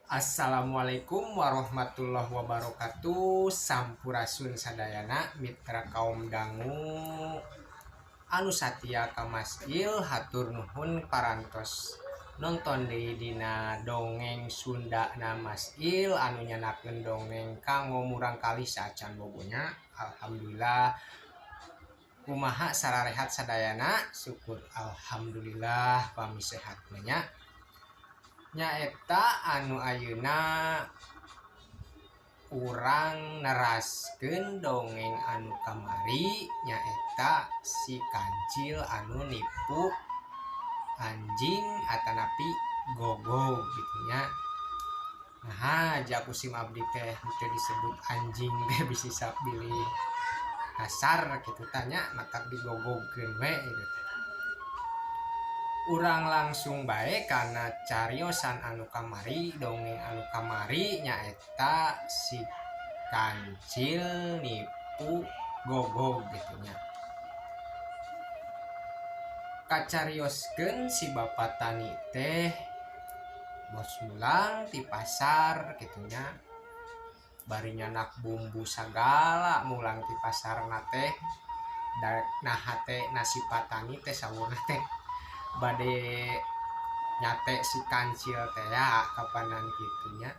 Assalamualaikum warahmatullahi wabarakatuh. Sampurasun sadayana mitra kaum dangu anu satya ka masjid hatur nuhun parantos nonton di dina dongeng Sunda na masjid anu nyanakeun dongeng kanggo murang kali sacan bogonya. Alhamdulillah kumaha sararehat sadayana, syukur alhamdulillah pami sehat nya. Nyaeta anu ayeuna urang neraskeun dongeng anu kamari nyaeta si kancil anu nipu anjing atanapi gogo gitu nya. Nah, jaku sim abdi teh teu disebut anjing teh bisa pilih kasar kitu tanya matak digogogkeun we gitu. Urang langsung bae karena cariosan anu kamari dongeng anu kamari nyaeta si kancil nipu gogog gitunya. Kacarioskeun si bapak tani teh bos mulang ti pasar gitunya, bari nyanak bumbu sagala mulang ti pasar teh nah teh nasi patani teh sawurna teh bade nyate si kancil teh ya kapanan gitunya.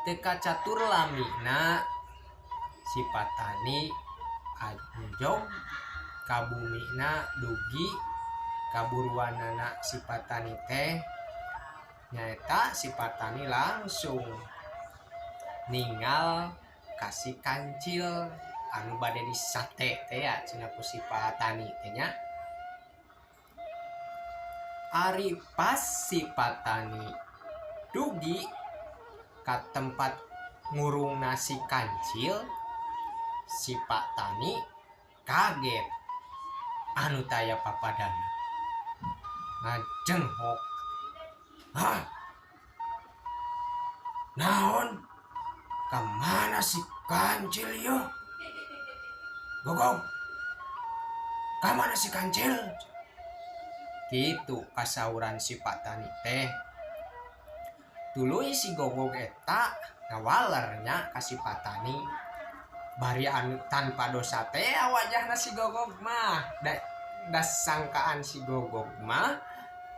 Teka catur lamina si patani anjog kabumina dugi kaburuanana si patani teh nyaeta si patani langsung ninggal kasih kancil anu bade disate teh ya cenah ku si patani teh nya. Ari pas si patani dugi ka tempat ngurung nasi kancil, si patani kaget anu taya papadana ngajenghok. Hah, naon kamana si kancil yo? Gogong, kamana si kancil? Gitu kasauran si patani teh. Tuluy si gogog eta ngawalernya ka si patani, bari anu tanpa dosa teh wajahna si gogog mah da sangkaan si gogog mah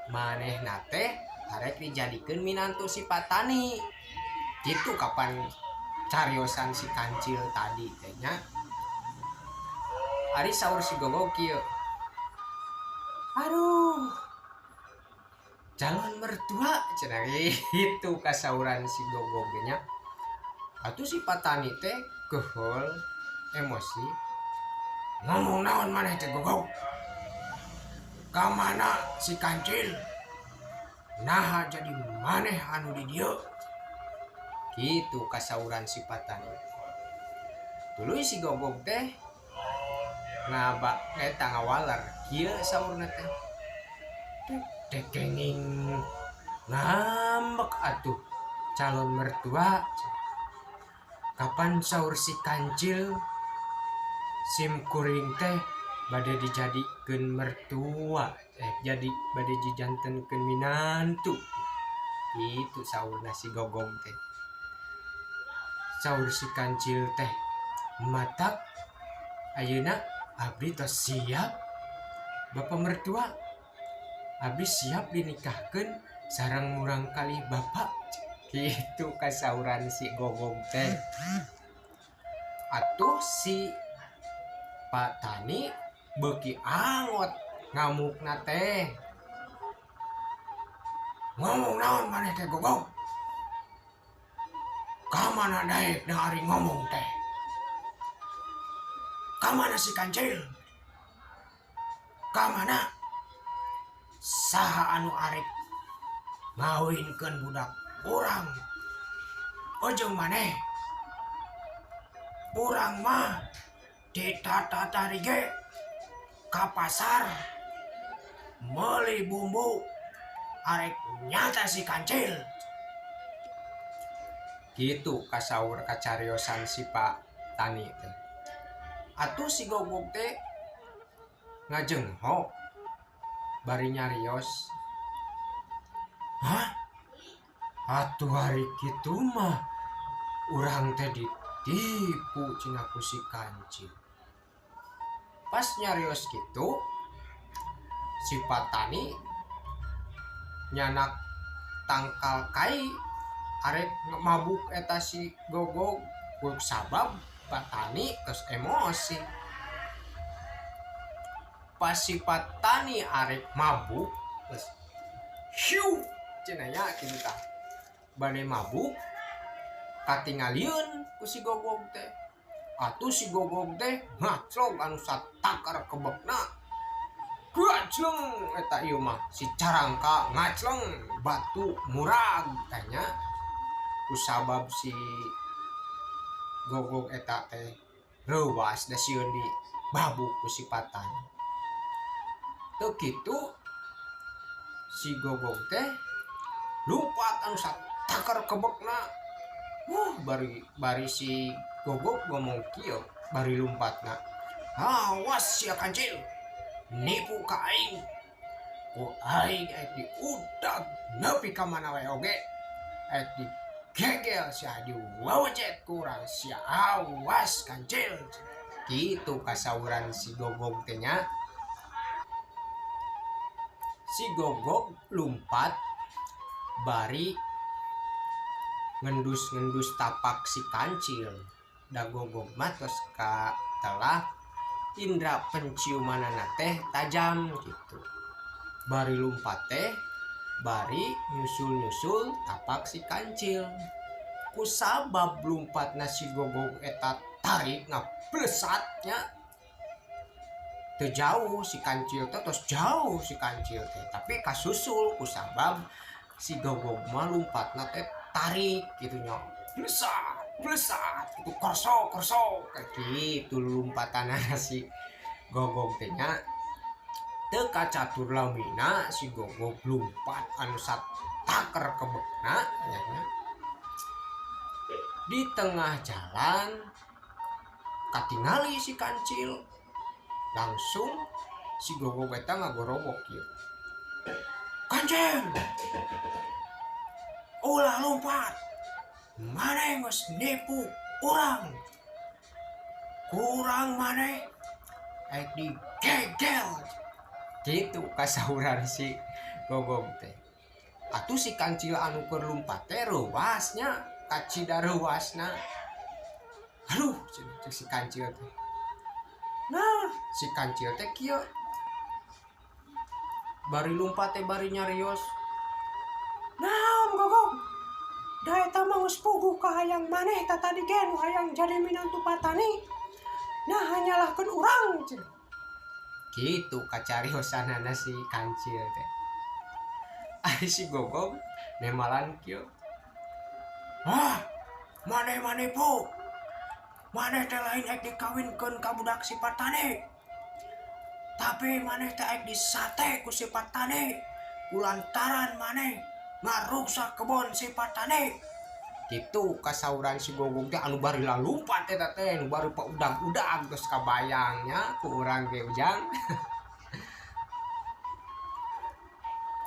manehna teh arek dijadikeun minantu si patani. Gitu kapan cariosan si kancil tadi teh nya. Ari saur si gogog kieu, aduh, calon mertua cenah itu kasauran si gogognya. Atuh si patani teh keheul emosi. Ngomong naon maneh teh gogog? Kamana si kancil? Nah jadi maneh anu di dieu? Gitu kasauran si patani. Tuluy si gogog teh ngaba eta ngawaler kieu saurna teh. Tekenging ngambek atuh calon mertua. Kapan saur si kancil sim kuring teh bade dijadikeun mertua, jadi bade dijantenkeun minantu. Itu saurna si gogong teh. Saur si kancil teh, matak ayeuna abdi tos siap bapak mertua, abdi siap dinikahkeun sareng murang kali bapak. Gitu kasauran si gogong teh. Atuh si patani beuki angot ngamukna teh. Ngomong naon maneh teh gogong? Kamana daekna ari ngomong teh? Kamana si kancil? Kamana? Saha anu arek ngawinkeun budak urang? Ujung maneh urang mah ditata-tari ge ka pasar meuli bumbu arek nyata si kancil. Gitu kasaur kacariosan si pak tani teh. Atuh si gogog teh ngajenghok bari nyarios. Hah? atuh hari kitu mah urang teh ditipu cina ku si Kancil. Pas nyarios gitu si Patani nyanak tangkal kai arek mabuk eta si Gogog ku sabab Patani terus emosi. Pas si Patani arek mabuk terus hiu cenanya kitu tah bade mabuk katingalieun ku si Gogog teh. Atuh si Gogog teh ngaclog anu satakar kebekna. Gacleng eta ieu mah si Carangka ngacleng batu murag tanya. Kusabab si Gogog eta teh reuwas da sieun di babuk ku si Patani. Teu kitu si Gogog teh lumpat anu satakar kebekna. Bari si Gogog ngomong kieu bari lumpatna. Awas sia Kancil, nipu ka aing. Ku aing diudag nepi ka mana wae oge. Gegel sia diwawjet kurang sia awas Kancil. Kitu kasauran si Gogog teh nya. Si Gogog lumpat bari ngendus tapak si Kancil. Da Gogog mah tos ka telah indra penciumanana teh tajam gitu. Bari lumpat teh bari nyusul tapak si Kancil. Kusabab lumpatna si Gogog eta tarik ngaplesatnya teu jauh si Kancil teh tos jauh si Kancil teh tapi kasusul kusabab si Gogog mah lumpatna teh tarik gitu nya blesat itu korso kayak gitu lumpatanna si Gogog teh nya teu kacatur lamina si Gogog lumpat anu satakar kebekna nya. Di tengah jalan katingali si Kancil. Langsung si Gogog eta ngagorobok kieu. Kancil, ulah lumpat. Maneh geus nipu urang. Kurang maneh digegel. Kitu kasauran si Gogog teh. Atuh si Kancil anu keur lumpat teh reuasnya, kacida reuasna. Aduh, cek si Kancil teh. Nah, si Kancil teh kieu bari lumpat teh bari nyarios. Naon Gogog? Da eta mah geus puguh ka hayang maneh tah tadi ge nu hayang jadi minantu Patani. Nah, hanyalahkeun urang cenah. Kitu kacariosanana si Kancil teh. Ari si Gogog nemalan kieu. Maneh po. Maneh teh lain dikawinkeun ka budak si Patani. Tapi maneh teh disate ku si Patani. Kulantaran maneh ngarusak kebon si Patani. Kitu kasauran si Gogog teh anu bari lalumpat eta teh anu bari paudag-udag geus kabayangnya ku urang ge ujang.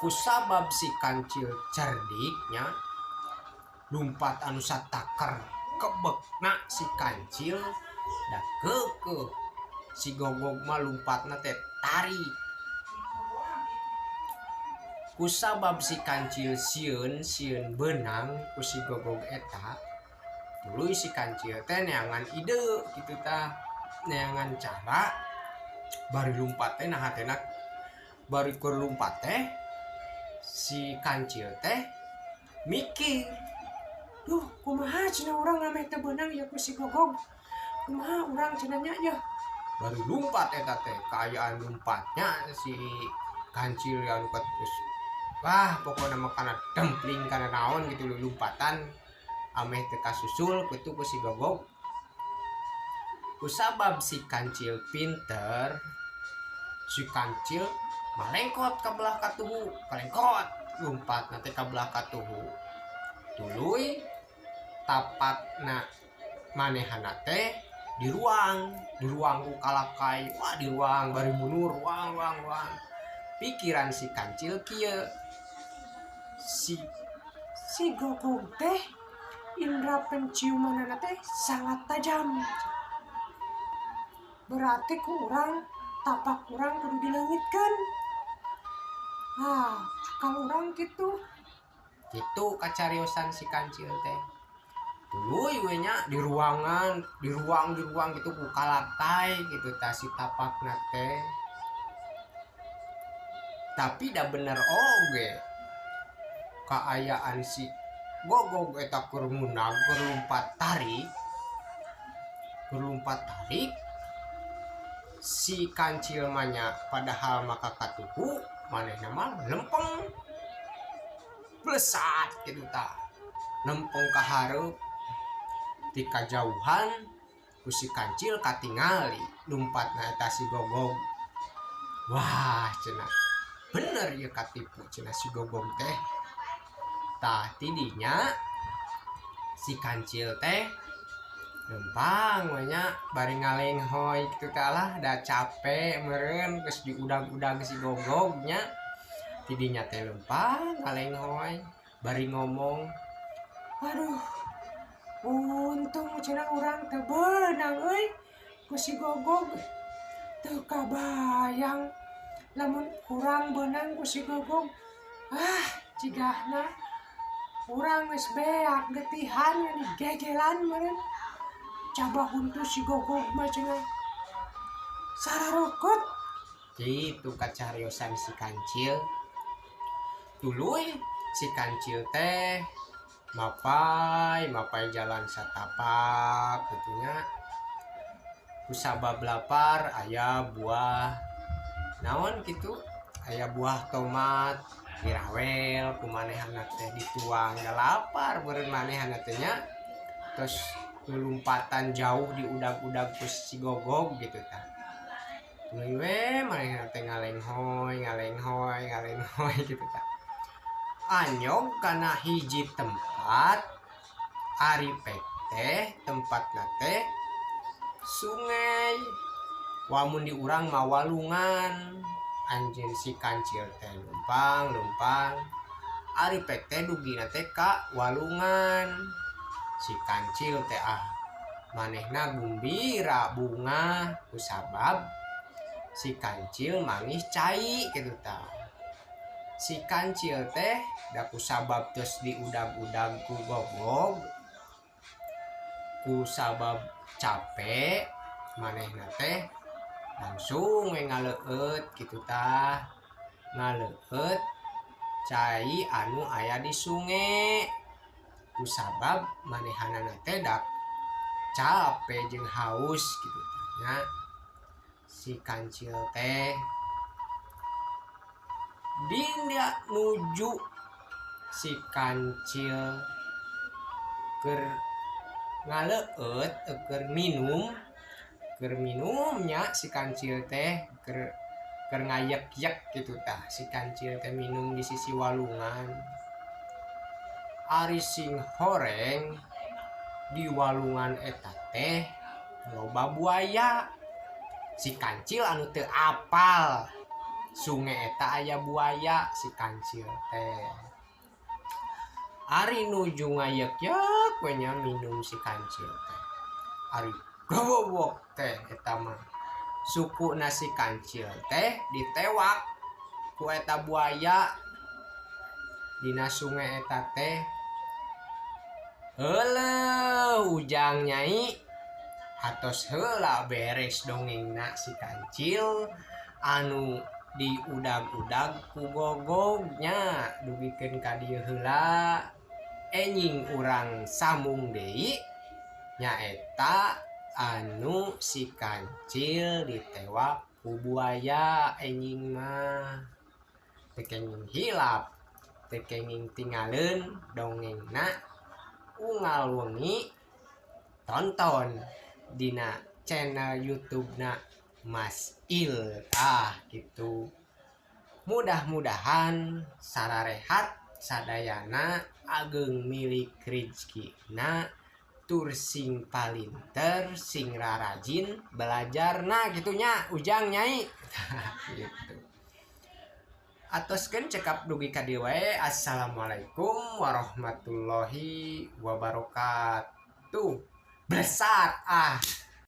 Kusabab si Kancil cerdiknya lumpat anu satakar kebekna si Kancil da keukeuh si Gogog mah lumpatna teh tarik. Kusabab si Kancil sieun beunang ku si Gogog eta tuluy si Kancil teh neangan ide kitu tah neangan cara bari lumpat teh nah hatena bari keur lumpat teh si Kancil teh mikir, duh kumaha cenah urang ame teu beunang ya ku si Gogog. Kumaha urang cenah nya ya. Bari lumpat eta teh kaayaan lumpatnya si Kancil yang ketus. Wah, pokoknya mah kana dempling kana naon gitu lumpatan ameh teu kasusul kitu ku si Gogog. Kusabab si Kancil pinter, si Kancil malengkot ka belah katuhu, kalengkot lumpat nanti ka belah katuhu. Tuluy tapakna manehana teh di ruang ku kalakai. Wah, di ruang bari munur ruang. Pikiran si Kancil kieu. Si si Gogong teh indra penciumanana teh sangat tajam. Berarti kurang tapak kurang kudu dilengitkan. Kalau orang gitu itu kacariosan si kancil teh tuluy we nya di ruang gitu ku kalatai gitu tah si tapakna teh. Tapi dah bener oge kaayaan si Gogog eta keur munang keur lompat tarik si kancil manya padahal maka katuhu manehna mah lempeng blesat gitu tah lempeng ka hareup ti kajauhan ku si kancil katingali lompatna eta si Gogog. Wah cenah bener ya katipu cenah si Gogog teh. Tah tidinya si kancil teh lempang we nya bari ngalenghoy kitu tah lah da capek meureun geus diudag-udag si Gogog nya. Tidinya teh lempang ngalenghoy bari ngomong, aduh untung cenah urang teu beunang euy ku si Gogog. Teu kabayang lamun urang beunang ku si Gogog. Cigahna urang geus beak getihan gegelan meureun. Coba huntu si Gogog mah cenah sararokot. Gitu kacariosan si kancil. Tuluy si kancil teh mapai jalan satapak gitunya. Kusabab lapar aya buah naon gitu, aya buah tomat dirawel kumanehanna teh dituang da lapar beureun manehanna teh nya. Terus lompatan jauh diudag-udag ku si Gogog gitu tah. Tuluy we manehanna teh ngalenghoy gitu tah. Anyog kana hiji tempat ari pek teh tempatna teh sungai. Wamun di urang mah walungan. Anjeun si kancil teh lumpang ari pek teh dugina teh ka walungan. Si kancil teh manehna gumbira bunga kusabab si kancil mangih cai kitu tah. Si kancil teh da kusabab terus diudag-udag ku Gogog kusabab capek manehna teh langsung we ngaleueut kitu tah. Ngaleueut cai anu aya di sungai kusabab manehanana teh da capek jeung haus kitu tah nya. Si kancil teh dinda nuju si kancil keur ngaleueut keur minum nya. Si kancil teh keur ngayek-yek gitu tah. Si kancil teh minum di sisi walungan. Ari sing horeng di walungan eta teh loba buaya. Si kancil anu teu apal sungai eta aya buaya si kancil teh. Ari nuju ngayek-yek we nya minum si kancil teh. Ari gobok teh eta mah sukuna si kancil teh ditewak ku eta buaya dina sungai eta teh. Heuleum ujang nyai atos heula beres dongengna si kancil anu diudag-udag ku Gogog nya. Dugikeun ka dieu heula enjing urang sambung deui nyaeta anu si kancil ditewak ku buaya enjing mah. Teu kenging hilap teu kenging tinggalin dongengna unggal wengi tonton dina channel YouTube-na Mas Il gitu. Mudah-mudahan sararehat sadayana ageng milik rezekina tur sing palinter sing rarajin belajarna gitunya ujang nyai gitu. Atoskeun cekap dugi ka dieu wae. Assalamualaikum warahmatullahi wabarakatuh. Besar